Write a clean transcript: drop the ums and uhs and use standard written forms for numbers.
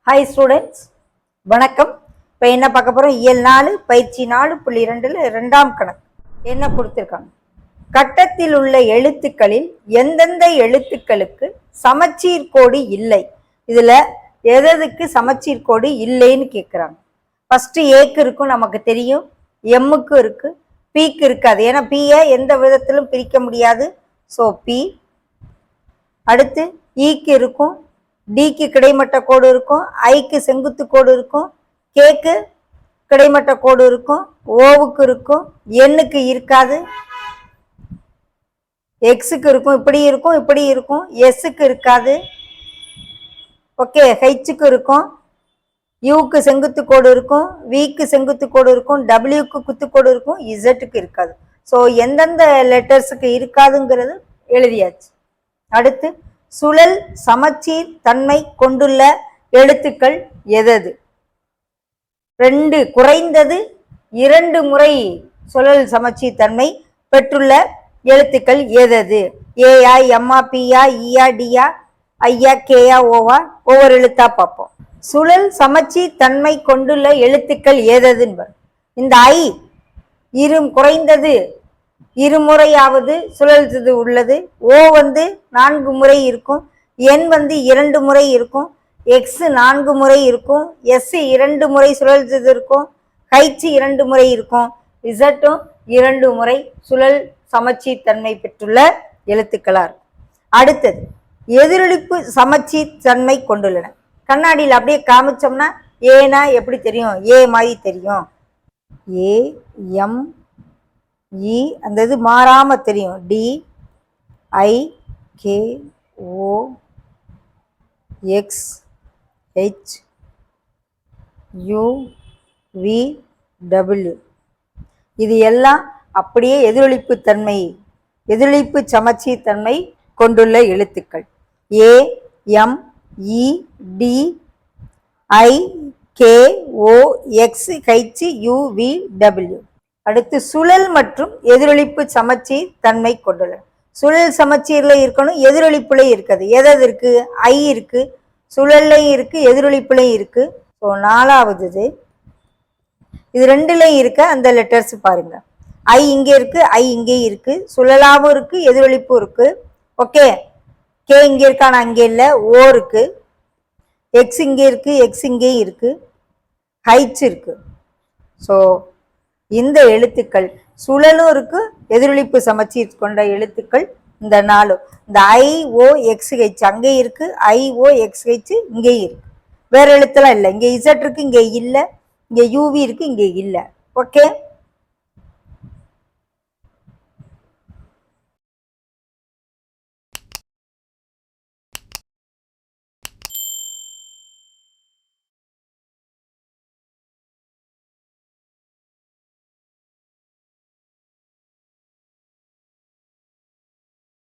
Hi students, வணக்கம். இப்போ என்ன பார்க்க போகிறோம்? இயல் 4 பயிற்சி 4.2ல் 2ஆம் கணக்கு என்ன கொடுத்துருக்காங்க. கட்டத்தில் உள்ள எழுத்துக்களில் எந்தெந்த எழுத்துக்களுக்கு சமச்சீர் கோடு இல்லை? இதில் எதுக்கு சமச்சீர் கோடு இல்லைன்னு கேட்குறாங்க. ஃபஸ்ட்டு ஏக்கு இருக்கும், நமக்கு தெரியும். எம்முக்கு இருக்குது, பிக்கு இருக்காது. ஏன்னா பியை எந்த விதத்திலும் பிரிக்க முடியாது. So B. அடுத்து ஈக்கு இருக்கும், டிக்கு கிடைமட்ட கோடு இருக்கும், ஐக்கு செங்குத்து கோடு இருக்கும், கேக்கு கிடைமட்ட கோடு இருக்கும், ஓவுக்கு இருக்கும், எண்ணுக்கு இருக்காது, எக்ஸுக்கு இருக்கும், இப்படி இருக்கும், இப்படி இருக்கும், எஸ்ஸுக்கு இருக்காது. ஓகே, ஹெச்சுக்கு இருக்கும், யூக்கு செங்குத்து கோடு இருக்கும், விக்கு செங்குத்து கோடு இருக்கும், டபிள்யூக்கு குத்துக்கோடு இருக்கும், இசட்டுக்கு இருக்காது. ஸோ எந்தெந்த லெட்டர்ஸுக்கு இருக்காதுங்கிறது எழுதியாச்சு. அடுத்து சுழல் சமச்சீர் தன்மை கொண்டுள்ள எழுத்துக்கள் எதது? குறைந்தது 2 முறை சுழல் சமச்சீர் தன்மை பெற்றுள்ள எழுத்துக்கள் எதது? ஏயா, எம்மா, பியா, ஈயா, டியா, ஐயா, கேயா, ஓவா? ஒவ்வொரு எழுத்தா பார்ப்போம். சுழல் சமச்சீர் தன்மை கொண்டுள்ள எழுத்துக்கள் எததுன்னு இந்த ஐ குறைந்தது 2 முறையாவது சுழல்றது உள்ளது. ஓ 4 முறை இருக்கும், என் 2 முறை இருக்கும், எக்ஸ் 4 முறை இருக்கும், எஸ் 2 முறை சுழல்றது இருக்கும், ஹைச் 2 முறை இருக்கும், இசட்டும் 2 முறை சுழல் சமச்சீர் தன்மை பெற்றுள்ள எழுத்துக்களா இருக்கும். அடுத்தது எதிரொலிப்பு சமச்சீர் தன்மை கொண்டுள்ளன. கண்ணாடியில் அப்படியே காமிச்சோம்னா ஏனா எப்படி தெரியும்? ஏ மாதிரி தெரியும். ஏ, எம், இ, அந்த இது மாறாம தெரியும். T, I, K, O, X, H, U, V, W. இது எல்லாம் அப்படியே எதிரொலிப்பு சமச்சீர் தன்மை கொண்டுள்ள எழுத்துக்கள். A, M, E, T, I, K, O, X, H, U, V, W. அடுத்து சுழல் மற்றும் எதிரொலிப்பு சமச்சீர் தன்மை கொண்டுள்ள. சுழல் சமச்சீர்ல இருக்கணும், எதிரொலிப்புல இருக்காது. எதாவது இருக்கு? ஐ இருக்கு, சுழல்லையும் இருக்கு, எதிரொலிப்புலையும் இருக்கு. ஸோ 4வது இது 2லையும் இருக்க அந்த லெட்டர்ஸ் பாருங்க. ஐ இங்கே இருக்கு, ஐ இங்கே இருக்கு, சுழலாவும் இருக்கு, எதிரொலிப்பும் இருக்கு. ஓகே, கே இங்கே இருக்கா? நான் அங்கே இல்லை. ஓ இருக்கு, எக்ஸ் இங்கே இருக்கு, எக்ஸ் இங்கேயும் இருக்கு, ஹைச் இருக்கு. ஸோ இந்த எழுத்துக்கள் சுழலும் இருக்கு, எதிரொலிப்பு சமச்சீர் கொண்ட எழுத்துக்கள் இந்த 4. இந்த ஐ, ஓ, எக்ஸ், ஹெச் அங்கே இருக்கு, ஐ, ஓ, எக்ஸ், ஹெச் இங்கேயும் இருக்கு. வேற எழுத்தெல்லாம் இல்லை. இங்கே இசட் இருக்கு, இங்கே இல்லை, இங்கே யூவி இருக்கு, இங்கே இல்லை. ஓகே.